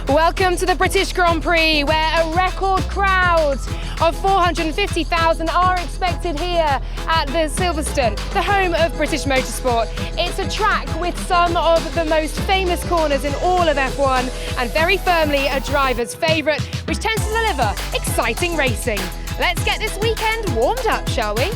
Welcome to the British Grand Prix, where a record crowd of 450,000 are expected here at the Silverstone, the home of British motorsport. It's a track with some of the most famous corners in all of F1 and very firmly a driver's favourite, which tends to deliver exciting racing. Let's get this weekend warmed up, shall we?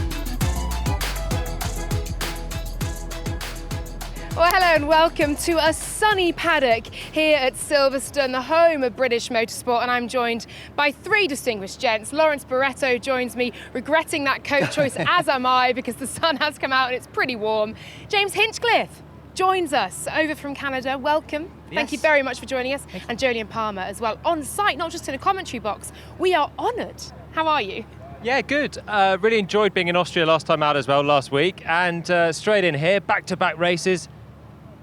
Well, hello and welcome to a sunny paddock here at Silverstone, the home of British motorsport, and I'm joined by three distinguished gents. Lawrence Barretto joins me, regretting that coat choice, as am I, because the sun has come out and it's pretty warm. James Hinchcliffe joins us over from Canada. Welcome. Yes. Thank you very much for joining us. And Jolyon Palmer as well, on site, not just in a commentary box. We are honoured. How are you? Yeah, good. Really enjoyed being in Austria last time out as well, last week, and straight in here, back-to-back races.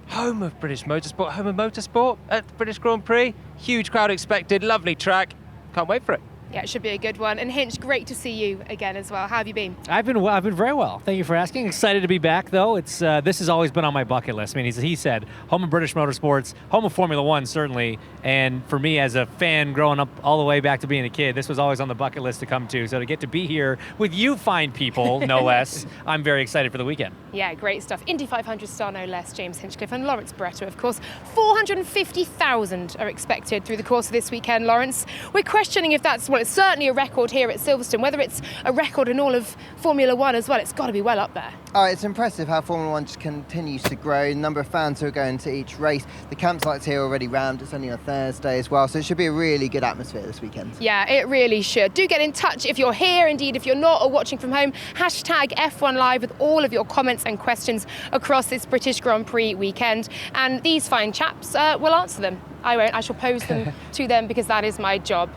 Home of British motorsport, home of motorsport at the British Grand Prix. Huge crowd expected, lovely track. Can't wait for it. Yeah, it should be a good one. And Hinch, great to see you again as well. How have you been? I've been very well. Thank you for asking. Excited to be back, though. It's this has always been on my bucket list. I mean, he said, home of British motorsports, home of Formula One, certainly. And for me, as a fan growing up all the way back to being a kid, this was always on the bucket list to come to. So to get to be here with you fine people, no less, I'm very excited for the weekend. Yeah, great stuff. Indy 500 star, no less, James Hinchcliffe and Lawrence Barretto, of course. 450,000 are expected through the course of this weekend, Lawrence. We're questioning if that's, well, it's certainly a record here at Silverstone, whether it's a record in all of Formula One as well. It's got to be well up there. Oh, it's impressive how Formula One just continues to grow. The number of fans who are going to each race. The campsites here are already rammed. It's only on Thursday as well, so it should be a really good atmosphere this weekend. Yeah, it really should. Do get in touch if you're here, indeed if you're not, or watching from home. Hashtag F1 Live with all of your comments and questions across this British Grand Prix weekend, and these fine chaps will answer them. I won't. I shall pose them to them because that is my job.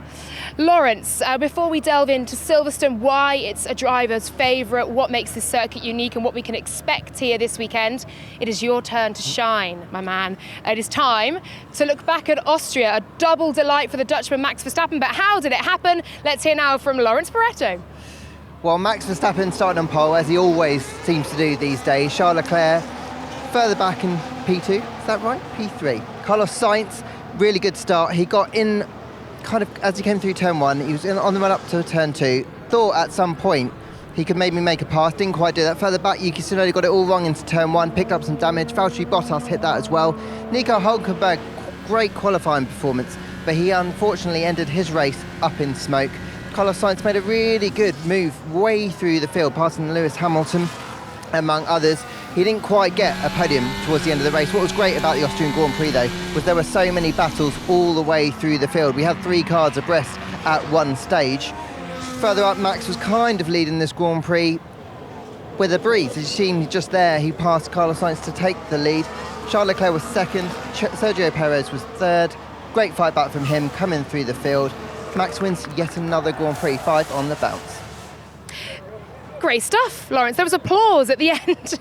Lawrence, before we delve into Silverstone, why it's a driver's favourite, what makes this circuit unique and what we can expect here this weekend, it is your turn to shine, my man. It is time to look back at Austria, a double delight for the Dutchman Max Verstappen. But how did it happen? Let's hear now from Lawrence Barretto. Well, Max Verstappen started on pole, as he always seems to do these days. Charles Leclerc further back in P2, is that right? P3. Carlos Sainz, really good start. He got in kind of as he came through turn one. He was on the run up to turn two. Thought at some point he could maybe make a pass, didn't quite do that. Further back, Yuki Tsunoda got it all wrong into turn one, picked up some damage. Valtteri Bottas hit that as well. Nico Hülkenberg, great qualifying performance, but he unfortunately ended his race up in smoke. Carlos Sainz made a really good move way through the field, passing Lewis Hamilton, among others. He didn't quite get a podium towards the end of the race. What was great about the Austrian Grand Prix, though, was there were so many battles all the way through the field. We had 3 cars abreast at one stage. Further up, Max was kind of leading this Grand Prix with a breeze. As you've seen just there, he passed Carlos Sainz to take the lead. Charles Leclerc was second, Sergio Perez was third. Great fight back from him, coming through the field. Max wins yet another Grand Prix, 5 on the bounce. Great stuff, Lawrence. There was applause at the end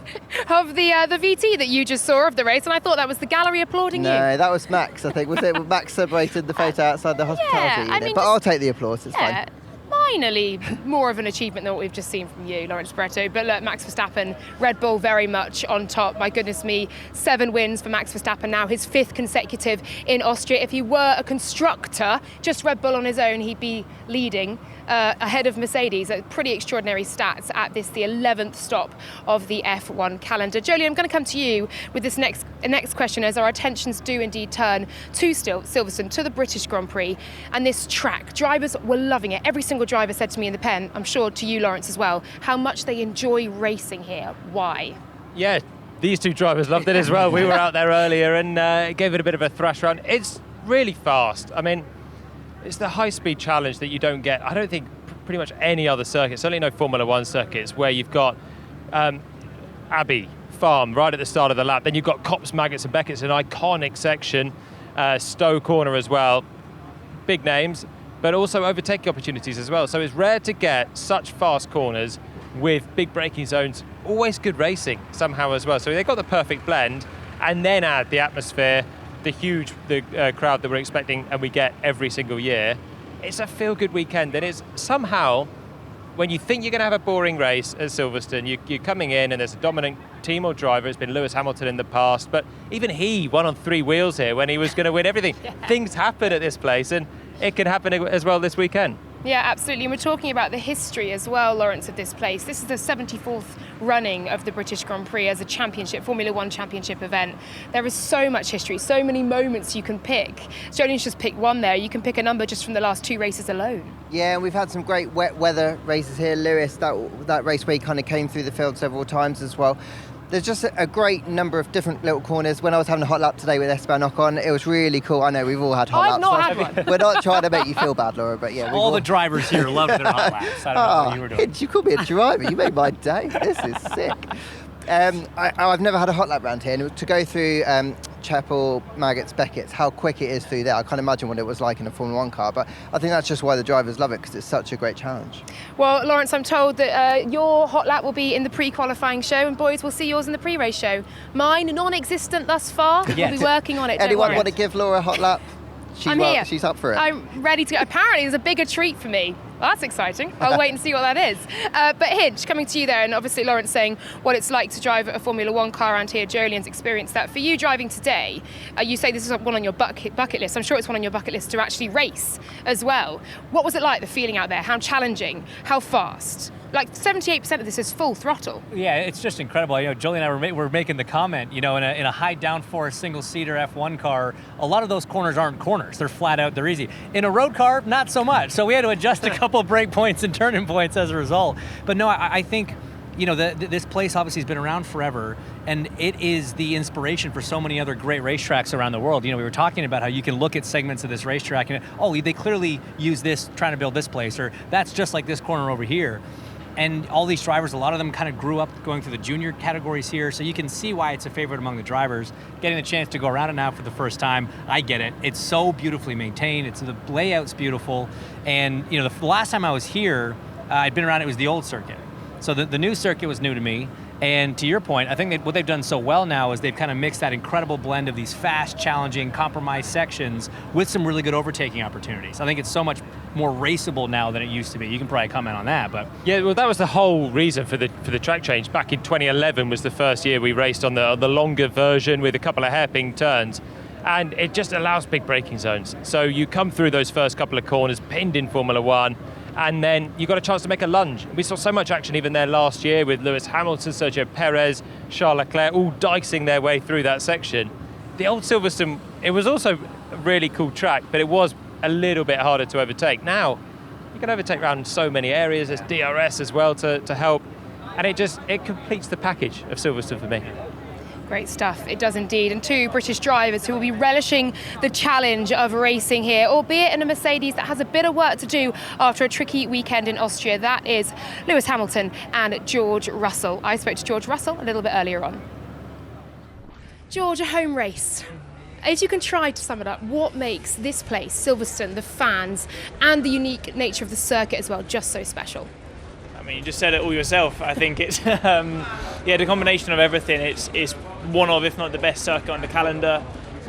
of the VT that you just saw of the race, and I thought that was the gallery applauding you. No, that was Max, I think. Was it Max celebrated the photo outside the hospitality unit? But I'll take the applause, it's fine. Minorly more of an achievement than what we've just seen from you, Lawrence Barretto. But look, Max Verstappen, Red Bull very much on top. My goodness me, 7 wins for Max Verstappen now, his 5th consecutive in Austria. If he were a constructor, just Red Bull on his own, he'd be leading ahead of Mercedes. Pretty extraordinary stats at this, the 11th stop of the F1 calendar. Jolyon, I'm going to come to you with this next question, as our attentions do indeed turn to Silverstone, to the British Grand Prix, and this track. Drivers were loving it. Every single driver said to me in the pen, I'm sure to you, Lawrence, as well, how much they enjoy racing here. Why? Yeah, these 2 drivers loved it as well. We were out there earlier and gave it a bit of a thrash around. It's really fast. I mean, it's the high-speed challenge that you don't get, I don't think, pretty much any other circuit, certainly no Formula One circuits, where you've got Abbey Farm right at the start of the lap. Then you've got Copse, Maggots and Beckett's, an iconic section. Stowe Corner as well. Big names, but also overtaking opportunities as well. So it's rare to get such fast corners with big braking zones. Always good racing somehow as well. So they've got the perfect blend, and then add the atmosphere, the huge crowd that we're expecting and we get every single year. It's a feel-good weekend, and it's somehow when you think you're going to have a boring race at Silverstone, you're coming in and there's a dominant team or driver. It's been Lewis Hamilton in the past, but even he won on 3 wheels here when he was going to win everything. Things happen at this place, and it can happen as well this weekend. Yeah, absolutely. And we're talking about the history as well, Lawrence, of this place. This is the 74th running of the British Grand Prix as a championship, Formula One championship event. There is so much history, so many moments you can pick. Jolyon's just picked one there. You can pick a number just from the last 2 races alone. Yeah, and we've had some great wet weather races here. Lewis, that race where he kind of came through the field several times as well. There's just a great number of different little corners. When I was having a hot lap today with Esteban Ocon, it was really cool. I know we've all had hot laps. I've not had one. We're not trying to make you feel bad, Laura, but yeah. All the drivers here love their hot laps. I don't know what you were doing. You called me a driver. You made my day. This is sick. I've never had a hot lap round here, and to go through Chapel, Maggots, Beckett's, how quick it is through there. I can't imagine what it was like in a Formula One car, but I think that's just why the drivers love it, because it's such a great challenge. Well, Lawrence, I'm told that your hot lap will be in the pre-qualifying show, and boys, we'll see yours in the pre-race show. Mine, non-existent thus far. Yes. We'll be working on it. Anyone want to give Laura a hot lap? I'm here. She's up for it. I'm ready to go. Apparently, there's a bigger treat for me. Well, that's exciting. I'll wait and see what that is. But Hinch, coming to you there, and obviously Lawrence saying what it's like to drive a Formula One car around here. Jolyon's experienced that. For you driving today, you say this is one on your bucket list. I'm sure it's one on your bucket list to actually race as well. What was it like, the feeling out there? How challenging? How fast? Like 78% of this is full throttle. Yeah, it's just incredible. You know, Jolyon and I were making the comment, you know, in a high downforce single-seater F1 car, a lot of those corners aren't corners. They're flat out, they're easy. In a road car, not so much. So we had to adjust a couple of brake points and turning points as a result. But no, I think, you know, this place obviously has been around forever, and it is the inspiration for so many other great racetracks around the world. You know, we were talking about how you can look at segments of this racetrack and, oh, they clearly use this trying to build this place, or that's just like this corner over here. And all these drivers, a lot of them kind of grew up going through the junior categories here, so you can see why it's a favorite among the drivers. Getting the chance to go around it now for the first time, I get it. It's so beautifully maintained. The layout's beautiful. And you know, the last time I was here, I'd been around, it was the old circuit. So the new circuit was new to me. And to your point, I think what they've done so well now is they've kind of mixed that incredible blend of these fast, challenging, compromised sections with some really good overtaking opportunities. I think it's so much more raceable now than it used to be. You can probably comment on that, but yeah, well, that was the whole reason for the track change. Back in 2011 was the first year we raced on the longer version with a couple of hairpin turns, and it just allows big braking zones. So you come through those first couple of corners pinned in Formula One, and then you got a chance to make a lunge. We saw so much action even there last year with Lewis Hamilton, Sergio Perez, Charles Leclerc, all dicing their way through that section. The old Silverstone, it was also a really cool track, but it was a little bit harder to overtake. Now, you can overtake around so many areas. There's DRS as well to help, and it completes the package of Silverstone for me. Great stuff, it does indeed. And 2 British drivers who will be relishing the challenge of racing here, albeit in a Mercedes that has a bit of work to do after a tricky weekend in Austria. That is Lewis Hamilton and George Russell. I spoke to George Russell a little bit earlier on. George, a home race. If you can try to sum it up, what makes this place, Silverstone, the fans, and the unique nature of the circuit as well, just so special? I mean, you just said it all yourself. I think it's the combination of everything. It's one of, if not the best circuit on the calendar.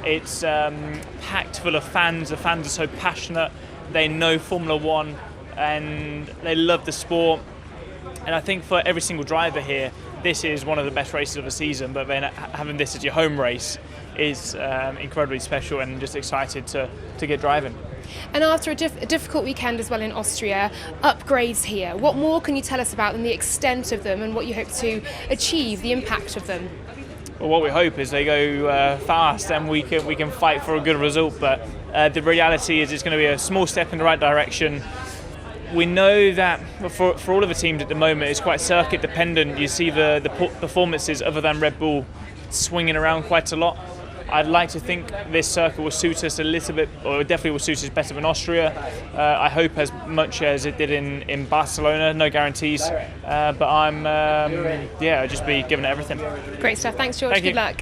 It's packed full of fans. The fans are so passionate. They know Formula One and they love the sport. And I think for every single driver here, this is one of the best races of the season. But then having this as your home race is incredibly special, and just excited to get driving. And after a difficult weekend as well in Austria, upgrades here. What more can you tell us about them, the extent of them, and what you hope to achieve, the impact of them? Well, what we hope is they go fast and we can fight for a good result. But the reality is it's going to be a small step in the right direction. We know that for all of the teams at the moment, it's quite circuit dependent. You see the performances other than Red Bull swinging around quite a lot. I'd like to think this circuit will suit us a little bit, or definitely will suit us better than Austria. I hope as much as it did in Barcelona. No guarantees, but I'll just be giving it everything. Great stuff. Thanks, George. Thank you. Good luck.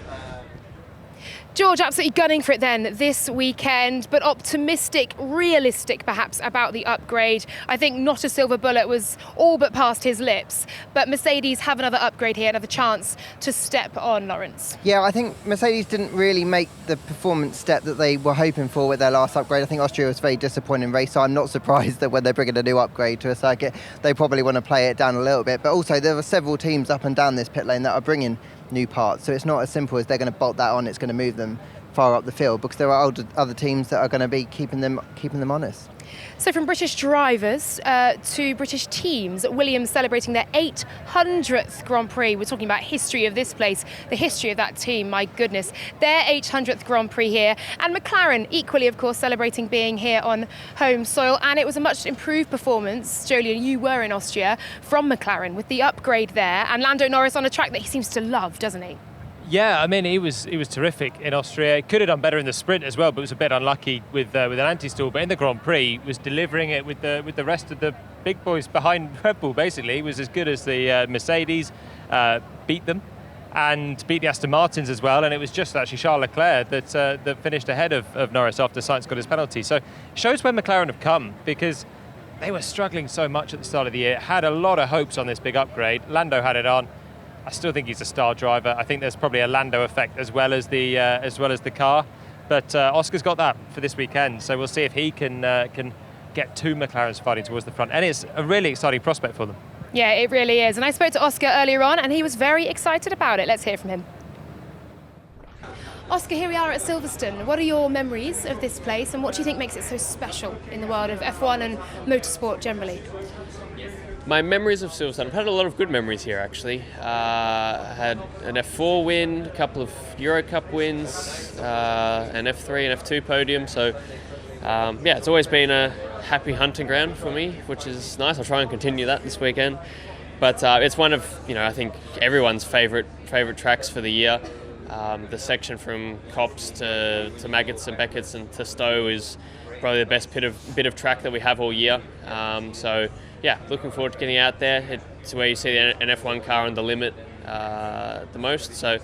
George, absolutely gunning for it then this weekend, but optimistic, realistic perhaps about the upgrade. I think not a silver bullet was all but past his lips, but Mercedes have another upgrade here, another chance to step on, Lawrence. Yeah, I think Mercedes didn't really make the performance step that they were hoping for with their last upgrade. I think Austria was a very disappointing race, so I'm not surprised that when they're bringing a new upgrade to a circuit, they probably want to play it down a little bit. But also, there are several teams up and down this pit lane that are bringing new parts, so it's not as simple as they're going to bolt that on, it's going to move them far up the field, because there are other teams that are going to be keeping them honest. So from British drivers to British teams, Williams celebrating their 800th Grand Prix. We're talking about history of this place, the history of that team, my goodness. Their 800th Grand Prix here. And McLaren equally, of course, celebrating being here on home soil. And it was a much improved performance, Jolyon, you were in Austria, from McLaren with the upgrade there. And Lando Norris on a track that he seems to love, doesn't he? Yeah, I mean, he was terrific in Austria. Could have done better in the sprint as well, but was a bit unlucky with an anti-stall. But in the Grand Prix, was delivering it with the rest of the big boys behind Red Bull. Basically, he was as good as the Mercedes, beat them, and beat the Aston Martins as well. And it was just actually Charles Leclerc that finished ahead of Norris after Sainz got his penalty. So it shows where McLaren have come, because they were struggling so much at the start of the year. Had a lot of hopes on this big upgrade. Lando had it on. I still think he's a star driver. I think there's probably a Lando effect as well as the car, but Oscar's got that for this weekend. So we'll see if he can get two McLarens fighting towards the front, and it's a really exciting prospect for them. Yeah, it really is. And I spoke to Oscar earlier on, and he was very excited about it. Let's hear from him. Oscar, here we are at Silverstone. What are your memories of this place, and what do you think makes it so special in the world of F1 and motorsport generally? My memories of Silverstone, I've had a lot of good memories here actually. I had an F4 win, a couple of Euro Cup wins, an F3 and F2 podium. So yeah, it's always been a happy hunting ground for me, which is nice. I'll try and continue that this weekend. But it's one of, I think everyone's favourite tracks for the year. The section from Copse to Maggots and Beckett's and to Stowe is probably the best bit of track that we have all year. So yeah, looking forward to getting out there. It's where you see an F1 car on the limit the most. So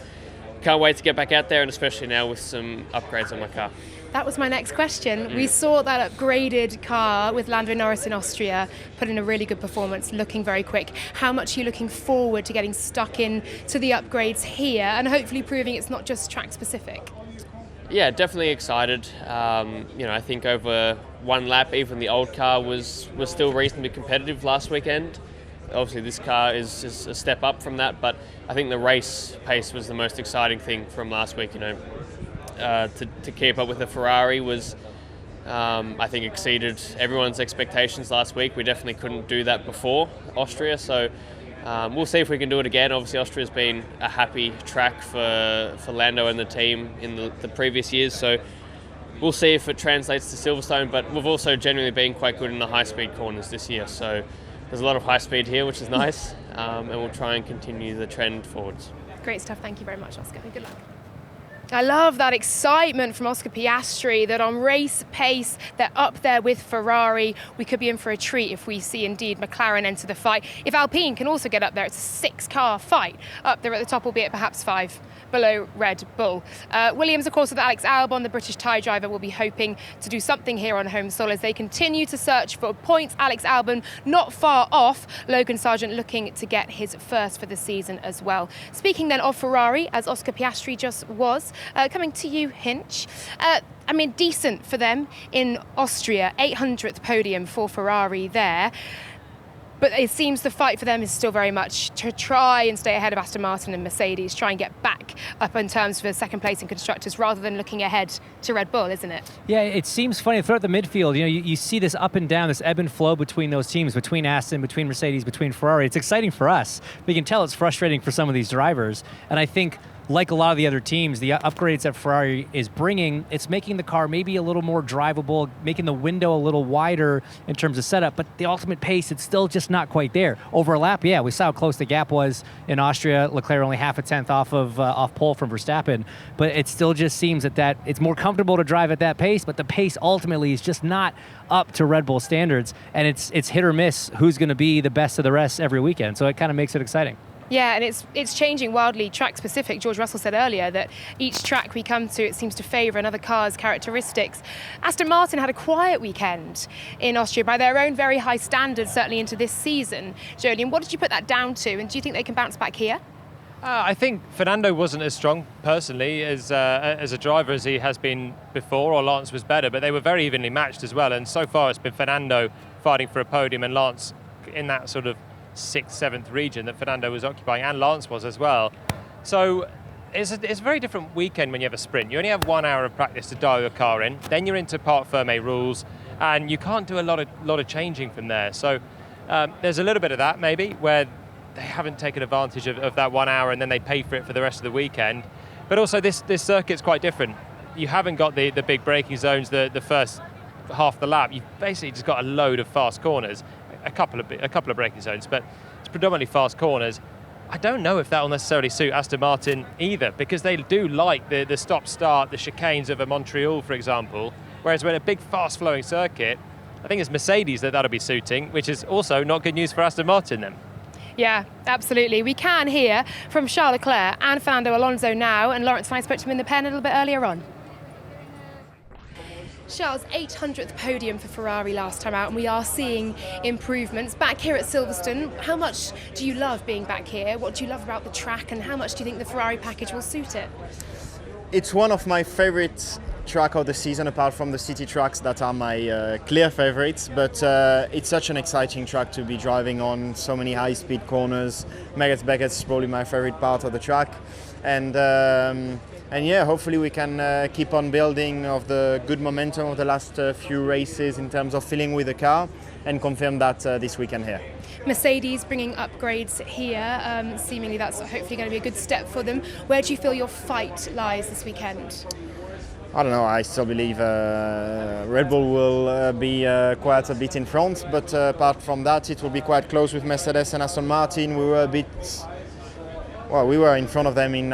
can't wait to get back out there, and especially now with some upgrades on my car. That was my next question. We saw that upgraded car with Lando Norris in Austria put in a really good performance, looking very quick. How much are you looking forward to getting stuck in to the upgrades here and hopefully proving it's not just track specific? Yeah, definitely excited. I think over one lap, even the old car was still reasonably competitive last weekend. Obviously, this car is a step up from that, but I think the race pace was the most exciting thing from last week. To keep up with the Ferrari was, I think, exceeded everyone's expectations last week. We definitely couldn't do that before Austria, so we'll see if we can do it again. Obviously, Austria's been a happy track for Lando and the team in the previous years, so we'll see if it translates to Silverstone, but we've also generally been quite good in the high-speed corners this year, so there's a lot of high speed here, which is nice, and we'll try and continue the trend forwards. Great stuff. Thank you very much, Oscar. Good luck. I love that excitement from Oscar Piastri, that on race pace, they're up there with Ferrari. We could be in for a treat if we see indeed McLaren enter the fight. If Alpine can also get up there, it's a 6-car fight up there at the top, albeit perhaps 5 below Red Bull. Williams, of course, with Alex Albon, the British tyre driver, will be hoping to do something here on home soil as they continue to search for points. Alex Albon not far off. Logan Sargent looking to get his first for the season as well. Speaking then of Ferrari, as Oscar Piastri just was, coming to you, Hinch. Decent for them in Austria, 800th podium for Ferrari there. But it seems the fight for them is still very much to try and stay ahead of Aston Martin and Mercedes, try and get back up in terms for second place in constructors rather than looking ahead to Red Bull, isn't it? Yeah, it seems funny throughout the midfield. You see this up and down, this ebb and flow between those teams, between Aston, between Mercedes, between Ferrari. It's exciting for us, but you can tell it's frustrating for some of these drivers. And I think, like a lot of the other teams, the upgrades that Ferrari is bringing, it's making the car maybe a little more drivable, making the window a little wider in terms of setup, but the ultimate pace, it's still just not quite there. Over a lap, yeah, we saw how close the gap was in Austria. Leclerc only half a tenth off pole from Verstappen, but it still just seems that it's more comfortable to drive at that pace, but the pace ultimately is just not up to Red Bull standards, and it's hit or miss who's going to be the best of the rest every weekend, so it kind of makes it exciting. Yeah, and it's changing wildly, track specific. George Russell said earlier that each track we come to, it seems to favour another car's characteristics. Aston Martin had a quiet weekend in Austria by their own very high standards, certainly into this season. Jolyon, what did you put that down to, and do you think they can bounce back here? I think Fernando wasn't as strong personally as a driver as he has been before, or Lance was better, but they were very evenly matched as well. And so far it's been Fernando fighting for a podium and Lance in that sort of 6th, 7th region that Fernando was occupying, and Lance was as well. So it's a very different weekend when you have a sprint. You only have 1 hour of practice to dial your car in, then you're into Parc Fermé rules, and you can't do a lot of changing from there. So there's a little bit of that maybe, where they haven't taken advantage of that 1 hour and then they pay for it for the rest of the weekend. But also this circuit's quite different. You haven't got the big braking zones the first half the lap. You've basically just got a load of fast corners. A couple of braking zones, but it's predominantly fast corners. I don't know if that will necessarily suit Aston Martin either, because they do like the stop-start, the chicanes of a Montreal, for example, whereas when a big fast-flowing circuit, I think it's Mercedes that'll be suiting, which is also not good news for Aston Martin then. Yeah, absolutely. We can hear from Charles Leclerc and Fernando Alonso now, and Lawrence and I spoke to him in the pen a little bit earlier on. Charles, 800th podium for Ferrari last time out, and we are seeing improvements. Back here at Silverstone, how much do you love being back here? What do you love about the track, and how much do you think the Ferrari package will suit it? It's one of my favorite track of the season, apart from the city tracks that are my clear favorites, but it's such an exciting track to be driving on, so many high-speed corners. Beckett is probably my favorite part of the track, and yeah, hopefully we can keep on building of the good momentum of the last few races in terms of feeling with the car, and confirm that this weekend here. Mercedes bringing upgrades here, seemingly that's hopefully going to be a good step for them. Where do you feel your fight lies this weekend? I don't know, I still believe Red Bull will be quite a bit in front, but apart from that it will be quite close with Mercedes and Aston Martin. We were in front of them in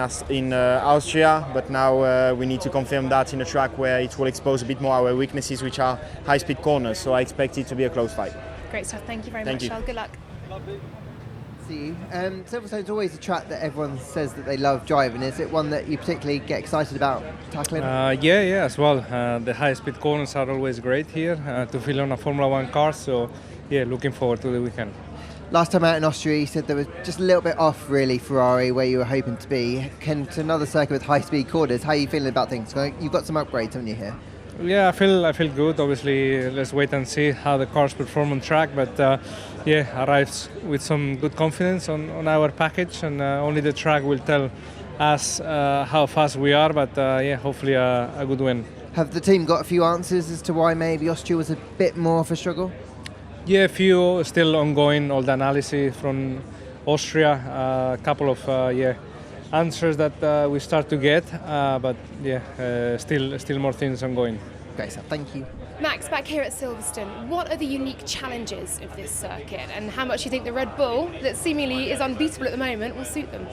Austria, but now we need to confirm that in a track where it will expose a bit more our weaknesses, which are high-speed corners, so I expect it to be a close fight. Great stuff, thank you very much, Charles. Good luck. See you. Silverstone's always a track that everyone says that they love driving. Is it one that you particularly get excited about tackling? Yeah, as well. The high-speed corners are always great here to feel on a Formula One car. So, yeah, looking forward to the weekend. Last time out in Austria, you said there was just a little bit off, really, Ferrari, where you were hoping to be. To another circuit with high-speed corners, how are you feeling about things? You've got some upgrades, haven't you, here? Yeah, I feel good. Obviously, let's wait and see how the cars perform on track. But arrives with some good confidence on our package, and only the track will tell us how fast we are. But hopefully a good win. Have the team got a few answers as to why maybe Austria was a bit more of a struggle? Yeah, a few still ongoing. All the analysis from Austria, a couple of answers that we start to get, but still more things ongoing. Great stuff, thank you. Max, back here at Silverstone, what are the unique challenges of this circuit, and how much do you think the Red Bull, that seemingly is unbeatable at the moment, will suit them?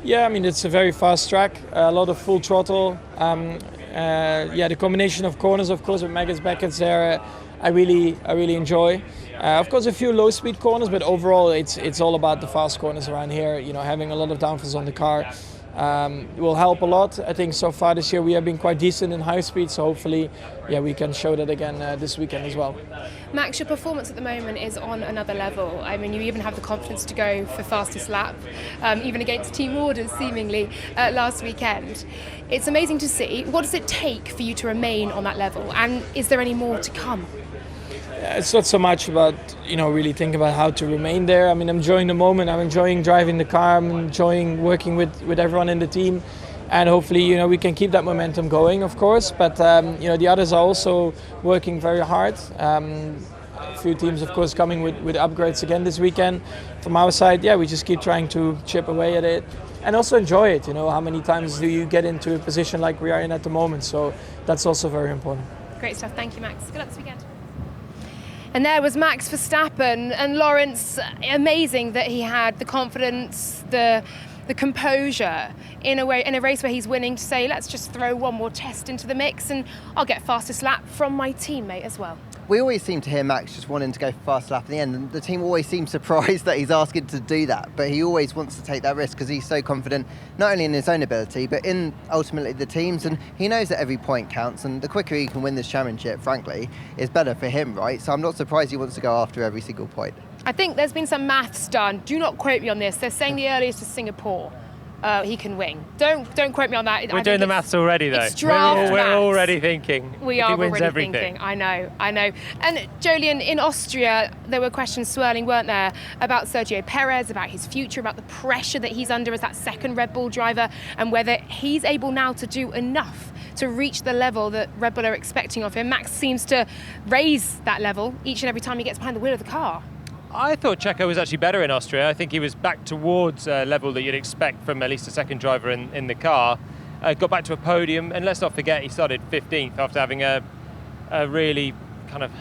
Yeah, I mean, it's a very fast track, a lot of full throttle. The combination of corners, of course, with Beckett's there, I really enjoy. Of course, a few low-speed corners, but overall, it's all about the fast corners around here. You know, having a lot of downforce on the car will help a lot. I think so far this year we have been quite decent in high speed, so hopefully, we can show that again this weekend as well. Max, your performance at the moment is on another level. I mean, you even have the confidence to go for fastest lap, even against team orders, seemingly, last weekend. It's amazing to see. What does it take for you to remain on that level, and is there any more to come? It's not so much about, really thinking about how to remain there. I mean, I'm enjoying the moment. I'm enjoying driving the car. I'm enjoying working with everyone in the team. And hopefully, we can keep that momentum going, of course. But, the others are also working very hard. A few teams, of course, coming with upgrades again this weekend. From our side, we just keep trying to chip away at it. And also enjoy it. How many times do you get into a position like we are in at the moment? So that's also very important. Great stuff. Thank you, Max. Good luck this weekend. And there was Max Verstappen, and Lawrence, amazing that he had the confidence, the composure in a race where he's winning to say, let's just throw one more test into the mix and I'll get fastest lap from my teammate as well. we always seem to hear Max just wanting to go fast lap at the end, and the team always seems surprised that he's asking to do that, but he always wants to take that risk because he's so confident not only in his own ability but in ultimately the team's, and he knows that every point counts, and the quicker he can win this championship, frankly, is better for him, right? So I'm not surprised he wants to go after every single point. I think there's been some maths done. Do not quote me on this. They're saying the earliest to Singapore he can win. Don't quote me on that. We're doing the maths already, though. It's draft we're maths. already thinking. We if are he wins already everything. thinking. I know. And Jolyon, in Austria, there were questions swirling, weren't there, about Sergio Perez, about his future, about the pressure that he's under as that second Red Bull driver, and whether he's able now to do enough to reach the level that Red Bull are expecting of him. Max seems to raise that level each and every time he gets behind the wheel of the car. I thought Checo was actually better in Austria. I think he was back towards a level that you'd expect from at least a second driver in the car. Got back to a podium, and let's not forget he started 15th after having a really kind of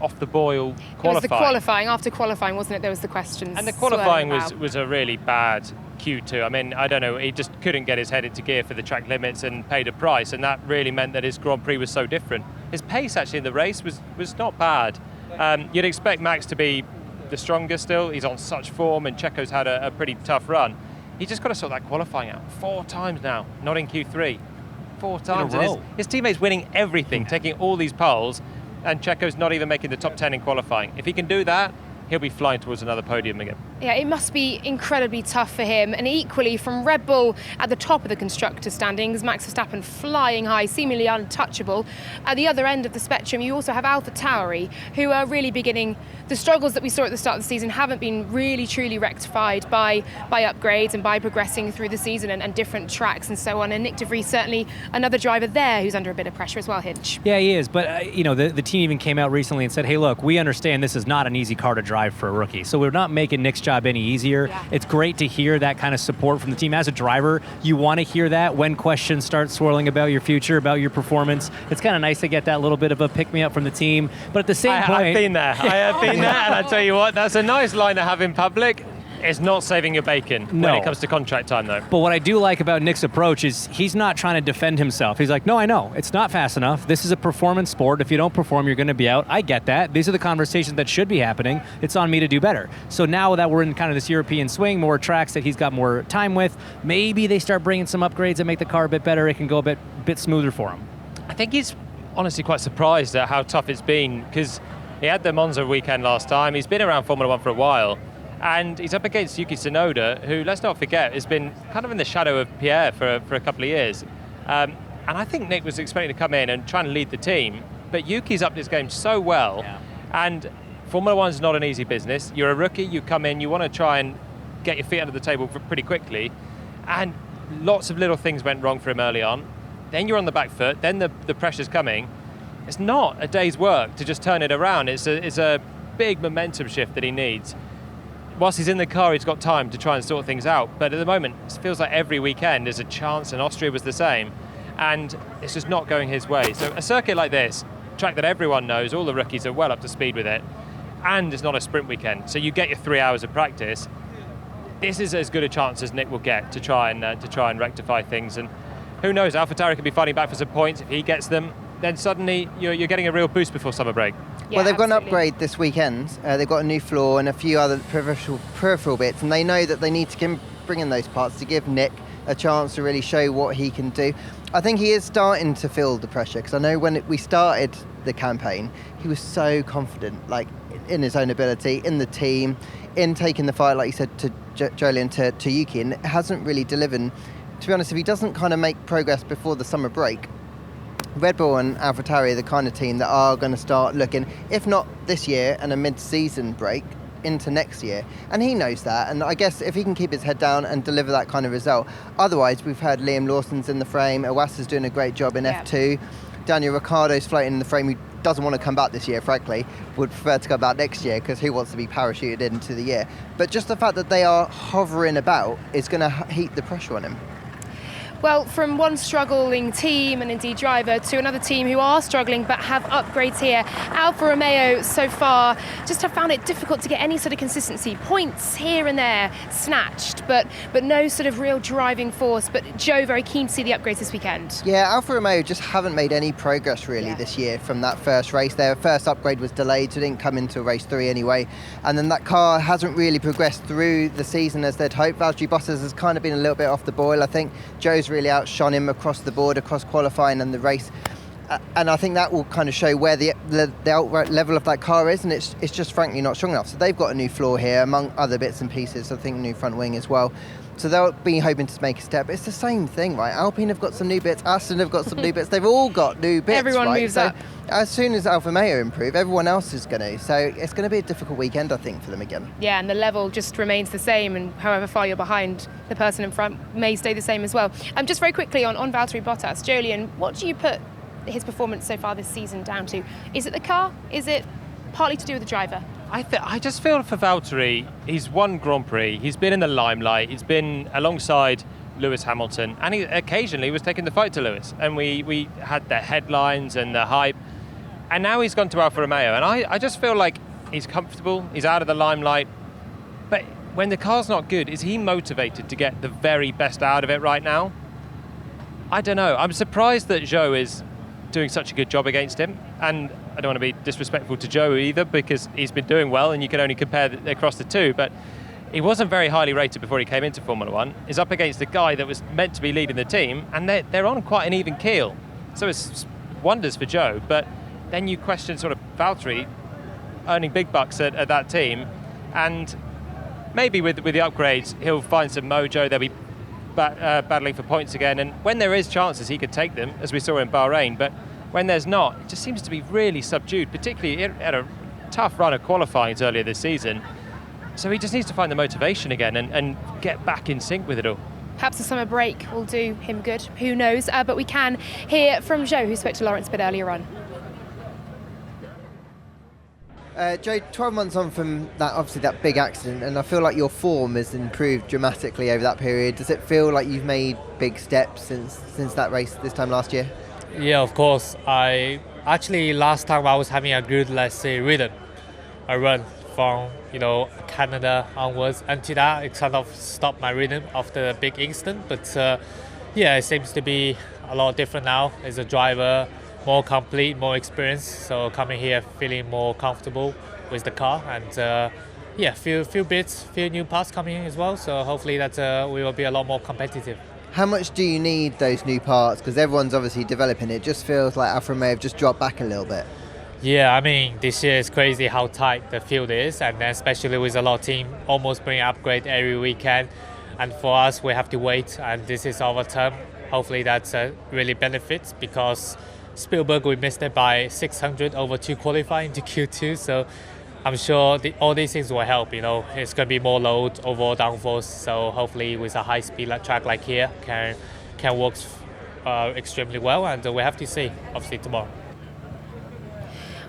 off-the-boil qualifying. It was the qualifying. After qualifying, wasn't it? There was the questions. And the qualifying was a really bad Q2. I mean, I don't know, he just couldn't get his head into gear for the track limits and paid a price, and that really meant that his Grand Prix was so different. His pace actually in the race was not bad. You'd expect Max to be the strongest still. He's on such form, and Checo's had a pretty tough run. He's just got to sort that qualifying out 4 times now, not in Q3. 4 times. In a row. His teammate's winning everything, taking all these poles, and Checo's not even making the top 10 in qualifying. If he can do that, he'll be flying towards another podium again. Yeah, it must be incredibly tough for him. And equally, from Red Bull at the top of the constructors' standings, Max Verstappen flying high, seemingly untouchable. At the other end of the spectrum, you also have AlphaTauri, who are really beginning. The struggles that we saw at the start of the season haven't been really, truly rectified by upgrades and by progressing through the season and different tracks and so on. And Nick de Vries, certainly another driver there who's under a bit of pressure as well, Hinch. Yeah, he is. But, the team even came out recently and said, hey, look, we understand this is not an easy car to drive for a rookie. So we're not making Nick's job any easier. Yeah. It's great to hear that kind of support from the team. As a driver, you want to hear that when questions start swirling about your future, about your performance. It's kind of nice to get that little bit of a pick-me-up from the team. But at the same point... I've been there. I have been there, and I tell you what, that's a nice line to have in public. It's not saving your bacon when it comes to contract time, though. But what I do like about Nick's approach is he's not trying to defend himself. He's like, no, I know. It's not fast enough. This is a performance sport. If you don't perform, you're going to be out. I get that. These are the conversations that should be happening. It's on me to do better. So now that we're in kind of this European swing, more tracks that he's got more time with, maybe they start bringing some upgrades that make the car a bit better. It can go a bit smoother for him. I think he's honestly quite surprised at how tough it's been, because he had the Monza weekend last time. He's been around Formula One for a while. And he's up against Yuki Tsunoda, who, let's not forget, has been kind of in the shadow of Pierre for a couple of years. And I think Nick was expecting to come in and try and lead the team, but Yuki's upped his game so well. Yeah. And Formula One's not an easy business. You're a rookie, you come in, you want to try and get your feet under the table pretty quickly. And lots of little things went wrong for him early on. Then you're on the back foot, then the pressure's coming. It's not a day's work to just turn it around. It's a big momentum shift that he needs. Whilst he's in the car, he's got time to try and sort things out. But at the moment, it feels like every weekend there's a chance, and Austria was the same. And it's just not going his way. So a circuit like this, a track that everyone knows, all the rookies are well up to speed with it, and it's not a sprint weekend. So you get your 3 hours of practice. This is as good a chance as Nick will get to try and rectify things. And who knows, AlphaTauri could be fighting back for some points. If he gets them, then suddenly you're getting a real boost before summer break. Yeah, well, they've got an absolutely. upgrade this weekend. They've got a new floor and a few other peripheral bits, and they know that they need to bring in those parts to give Nick a chance to really show what he can do. I think he is starting to feel the pressure, because I know when we started the campaign, he was so confident, like in his own ability, in the team, in taking the fight, like you said, to Jolyon, to Yuki, and it hasn't really delivered. To be honest, if he doesn't kind of make progress before the summer break, Red Bull and AlphaTauri are the kind of team that are going to start looking, if not this year and a mid-season break, into next year. And he knows that, and I guess if he can keep his head down and deliver that kind of result. Otherwise, we've heard Liam Lawson's in the frame, Iwasa's doing a great job in F2, Daniel Ricciardo's floating in the frame, who doesn't want to come back this year, frankly, would prefer to come back next year because he wants to be parachuted into the year. But just the fact that they are hovering about is going to heap the pressure on him. Well, from one struggling team and indeed driver to another team who are struggling but have upgrades here, Alfa Romeo so far just have found it difficult to get any sort of consistency. Points here and there snatched, but no sort of real driving force. But Joe, very keen to see the upgrades this weekend. Yeah, Alfa Romeo just haven't made any progress really this year from that first race. Their first upgrade was delayed, so it didn't come into race 3 anyway. And then that car hasn't really progressed through the season as they'd hoped. Valtteri Bottas has kind of been a little bit off the boil. I think Joe's really outshone him across the board, across qualifying and the race. And I think that will kind of show where the outright level of that car is, and it's just frankly not strong enough. So they've got a new floor here, among other bits and pieces. I think a new front wing as well. So they'll be hoping to make a step. It's the same thing, right? Alpine have got some new bits, Aston have got some new bits. They've all got new bits, Everyone right? moves so up. as soon as Alfa Romeo improve, everyone else is going to. So it's going to be a difficult weekend, I think, for them again. Yeah, and the level just remains the same, and however far you're behind, the person in front may stay the same as well. Just very quickly on Valtteri Bottas, Jolyon, what do you put his performance so far this season down to? Is it the car? Is it partly to do with the driver? I just feel for Valtteri, he's won Grand Prix, he's been in the limelight, he's been alongside Lewis Hamilton, and he occasionally was taking the fight to Lewis, and we had the headlines and the hype, and now he's gone to Alfa Romeo, and I just feel like he's comfortable, he's out of the limelight, but when the car's not good, is he motivated to get the very best out of it right now? I don't know. I'm surprised that Joe is doing such a good job against him, and I don't want to be disrespectful to Joe either, because he's been doing well and you can only compare across the two, but he wasn't very highly rated before he came into Formula One. He's up against a guy that was meant to be leading the team, and they're on quite an even keel, so it's wonders for Joe. But then you question sort of Valtteri earning big bucks at that team, and maybe with the upgrades he'll find some mojo. They'll be battling for points again, and when there is chances he could take them, as we saw in Bahrain, but when there's not, it just seems to be really subdued, particularly at a tough run of qualifying earlier this season. So he just needs to find the motivation again and get back in sync with it all. Perhaps the summer break will do him good, who knows, but we can hear from Joe, who spoke to Lawrence a bit earlier on. Joe, 12 months on from that big accident, and I feel like your form has improved dramatically over that period. Does it feel like you've made big steps since that race this time last year? Yeah, of course. Last time I was having a good, let's say, rhythm. I run from, Canada onwards. Until that, it kind of stopped my rhythm after the big incident. But it seems to be a lot different now. As a driver, more complete, more experienced. So coming here, feeling more comfortable with the car, and few new parts coming in as well. So hopefully that we will be a lot more competitive. How much do you need those new parts? Because everyone's obviously developing. It just feels like Alfa Romeo have just dropped back a little bit. Yeah, I mean, this year is crazy how tight the field is, and then especially with a lot of team almost bring upgrade every weekend. And for us, we have to wait, and this is our term. Hopefully that really benefits, because Spielberg, we missed it by 600 over 2 qualifying to Q2, so I'm sure all these things will help. It's going to be more load, overall downforce, so hopefully with a high-speed track like here can work extremely well, and we have to see, obviously, tomorrow.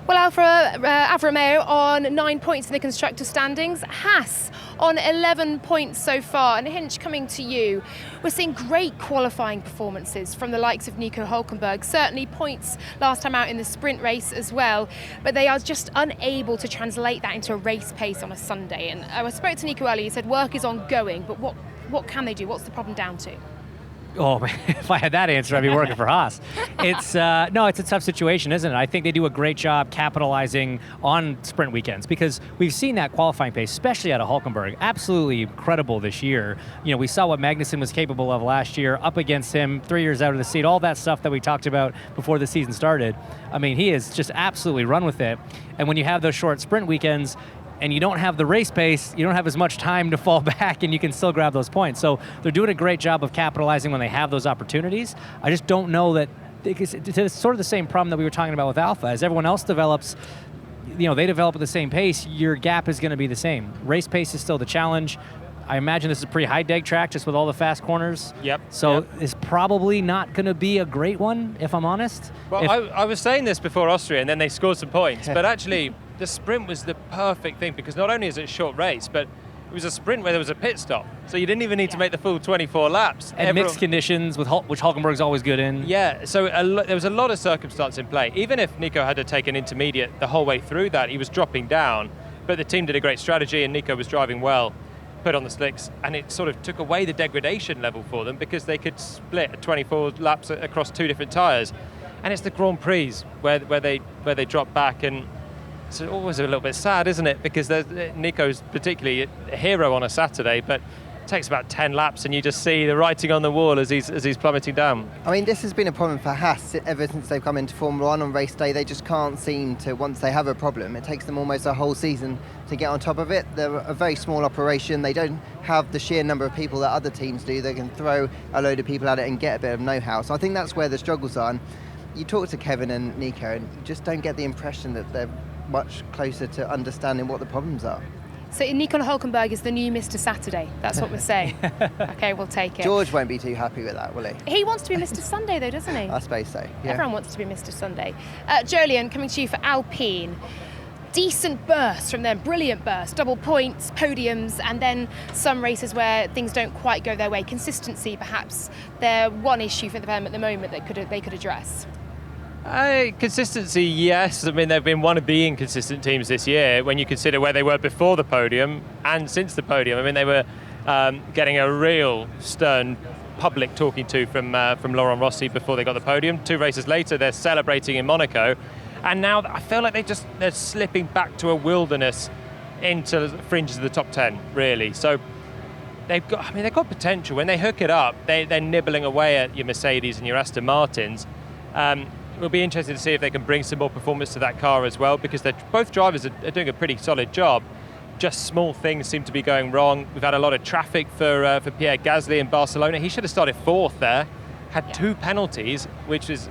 Well, Alfa Romeo on 9 points in the constructor standings. Haas on 11 points so far. And Hinch, coming to you, we're seeing great qualifying performances from the likes of Nico Hülkenberg. Certainly points last time out in the sprint race as well. But they are just unable to translate that into a race pace on a Sunday. And I spoke to Nico earlier. He said work is ongoing. But what can they do? What's the problem down to? Oh, man, if I had that answer, I'd be working for Haas. It's a tough situation, isn't it? I think they do a great job capitalizing on sprint weekends, because we've seen that qualifying pace, especially out of Hülkenberg, absolutely incredible this year. We saw what Magnussen was capable of last year, up against him, 3 years out of the seat, all that stuff that we talked about before the season started. I mean, he has just absolutely run with it. And when you have those short sprint weekends, and you don't have the race pace, you don't have as much time to fall back, and you can still grab those points. So they're doing a great job of capitalizing when they have those opportunities. I just don't know that, it's sort of the same problem that we were talking about with Alfa. As everyone else develops, they develop at the same pace, your gap is going to be the same. Race pace is still the challenge. I imagine this is a pretty high-deg track, just with all the fast corners. Yep. So it's probably not going to be a great one, if I'm honest. Well, I was saying this before Austria, and then they scored some points, but actually the sprint was the perfect thing, because not only is it a short race, but it was a sprint where there was a pit stop, so you didn't even need to make the full 24 laps. And mixed conditions, with which Hülkenberg's always good in. Yeah, so there was a lot of circumstance in play. Even if Nico had to take an intermediate the whole way through that, he was dropping down, but the team did a great strategy and Nico was driving well, put on the slicks, and it sort of took away the degradation level for them because they could split 24 laps across 2 different tyres. And it's the Grand Prix where they drop back, and it's always a little bit sad, isn't it? Because Nico's particularly a hero on a Saturday, but it takes about 10 laps and you just see the writing on the wall as he's plummeting down. I mean, this has been a problem for Haas ever since they've come into Formula 1 on race day. They just can't seem to, once they have a problem, it takes them almost a whole season to get on top of it. They're a very small operation. They don't have the sheer number of people that other teams do. They can throw a load of people at it and get a bit of know-how. So I think that's where the struggles are. And you talk to Kevin and Nico and you just don't get the impression that they're much closer to understanding what the problems are. So Nico Hülkenberg is the new Mr. Saturday. That's what we're saying. Okay, we'll take it. George won't be too happy with that, will he? He wants to be Mr. Sunday, though, doesn't he? I suppose so. Yeah. Everyone wants to be Mr. Sunday. Jolyon, coming to you for Alpine. Decent bursts from them, brilliant bursts, double points, podiums, and then some races where things don't quite go their way. Consistency, perhaps, they're one issue for them at the moment that they could address. Consistency, yes. I mean, they've been one of the inconsistent teams this year when you consider where they were before the podium and since the podium. I mean, they were getting a real stern public talking to from Laurent Rossi before they got the podium. 2 races later, they're celebrating in Monaco. And now I feel like they're slipping back to a wilderness into the fringes of the top 10, really. So they've got potential. When they hook it up, they're nibbling away at your Mercedes and your Aston Martins. We'll be interested to see if they can bring some more performance to that car as well, because both drivers are doing a pretty solid job. Just small things seem to be going wrong. We've had a lot of traffic for Pierre Gasly in Barcelona. He should have started 4th there, had 2 penalties, which is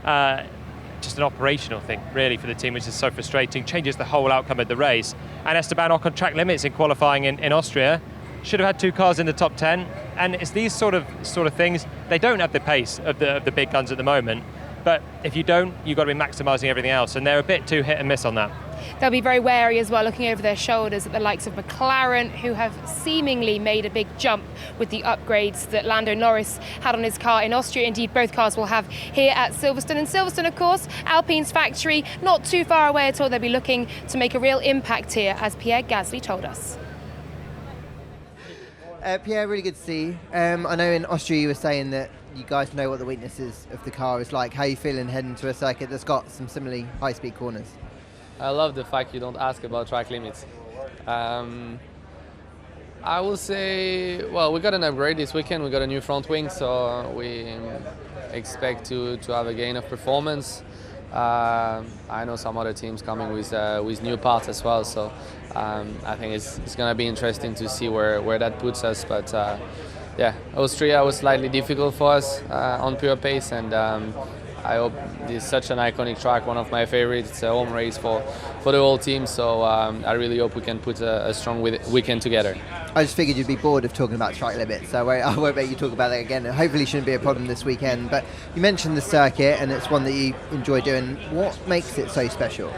just an operational thing, really, for the team, which is so frustrating. Changes the whole outcome of the race. And Esteban Ocon track limits in qualifying in Austria. Should have had 2 cars in the top 10. And it's these sort of things. They don't have the pace of the big guns at the moment. But if you don't, you've got to be maximising everything else, and they're a bit too hit and miss on that. They'll be very wary as well, looking over their shoulders at the likes of McLaren, who have seemingly made a big jump with the upgrades that Lando Norris had on his car in Austria. Indeed, both cars will have here at Silverstone. And Silverstone, of course, Alpine's factory, not too far away at all. They'll be looking to make a real impact here, as Pierre Gasly told us. Pierre, really good to see you. I know in Austria you were saying that you guys know what the weaknesses of the car is like. How are you feeling heading to a circuit that's got some similarly high-speed corners? I love the fact you don't ask about track limits. I will say, well, we got an upgrade this weekend. We got a new front wing, so we expect to have a gain of performance. I know some other teams coming with new parts as well, so I think it's going to be interesting to see where that puts us. But yeah, Austria was slightly difficult for us on pure pace, and I hope this is such an iconic track, one of my favorites. It's a home race for the whole team, so I really hope we can put a strong weekend together. I just figured you'd be bored of talking about track limits, so I won't make you talk about that again. It hopefully shouldn't be a problem this weekend, but you mentioned the circuit, and it's one that you enjoy doing. What makes it so special?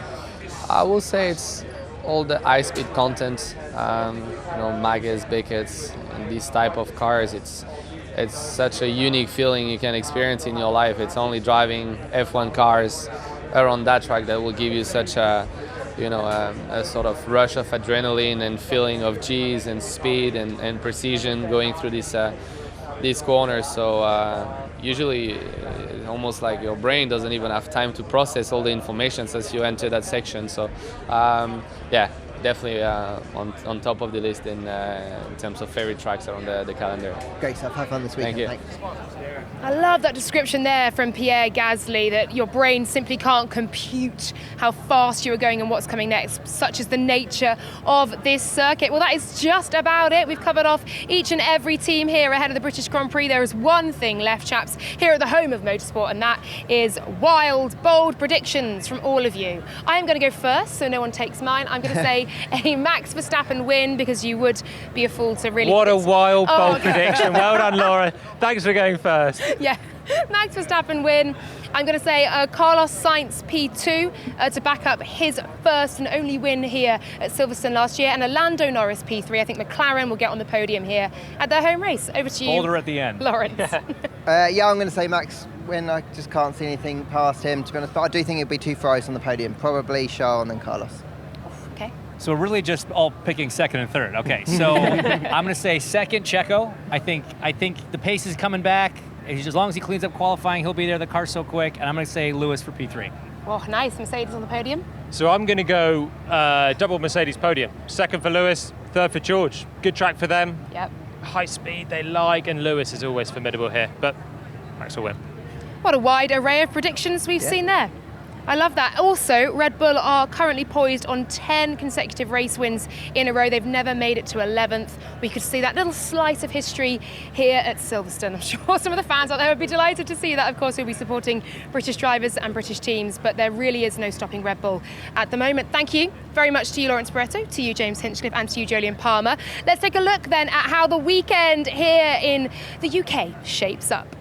I will say it's all the high-speed content, Maggers, Beckett's, and these type of cars. It's such a unique feeling you can experience in your life. It's only driving F1 cars around that track that will give you such a sort of rush of adrenaline and feeling of G's and speed and precision going through these corners. So usually it's almost like your brain doesn't even have time to process all the information as you enter that section. So yeah, definitely on top of the list in terms of favorite tracks around the calendar. Great stuff. Have fun this weekend. Thank you. Thanks. I love that description there from Pierre Gasly, that your brain simply can't compute how fast you are going and what's coming next. Such is the nature of this circuit. Well, that is just about it. We've covered off each and every team here ahead of the British Grand Prix. There is one thing left, chaps, here at the home of motorsport, and that is wild, bold predictions from all of you. I am going to go first, so no one takes mine. I'm going to say a Max Verstappen win, because you would be a fool to really... What a wild, bold okay. prediction. Well done, Laura. Thanks for going first. Yeah, Max Verstappen win. I'm going to say Carlos Sainz P2 to back up his first and only win here at Silverstone last year, and a Lando Norris P3. I think McLaren will get on the podium here at their home race. Over to you, Boulder at the end. Lawrence. Yeah, I'm going to say Max win. I just can't see anything past him, to be honest. But I do think it'll be two Ferraris on the podium. Probably Charles and then Carlos. Okay. So we're really just all picking second and third. Okay, so I'm going to say second, Checo. I think the pace is coming back. As long as he cleans up qualifying, he'll be there. The car's so quick. And I'm going to say Lewis for P3. Oh, nice. Mercedes on the podium. So I'm going to go double Mercedes podium. Second for Lewis, third for George. Good track for them. Yep. High speed they like, and Lewis is always formidable here. But Max will win. What a wide array of predictions we've seen there. I love that. Also, Red Bull are currently poised on 10 consecutive race wins in a row. They've never made it to 11th. We could see that little slice of history here at Silverstone. I'm sure some of the fans out there would be delighted to see that. Of course, we'll be supporting British drivers and British teams, but there really is no stopping Red Bull at the moment. Thank you very much to you, Lawrence Barretto, to you, James Hinchcliffe, and to you, Jolyon Palmer. Let's take a look then at how the weekend here in the UK shapes up.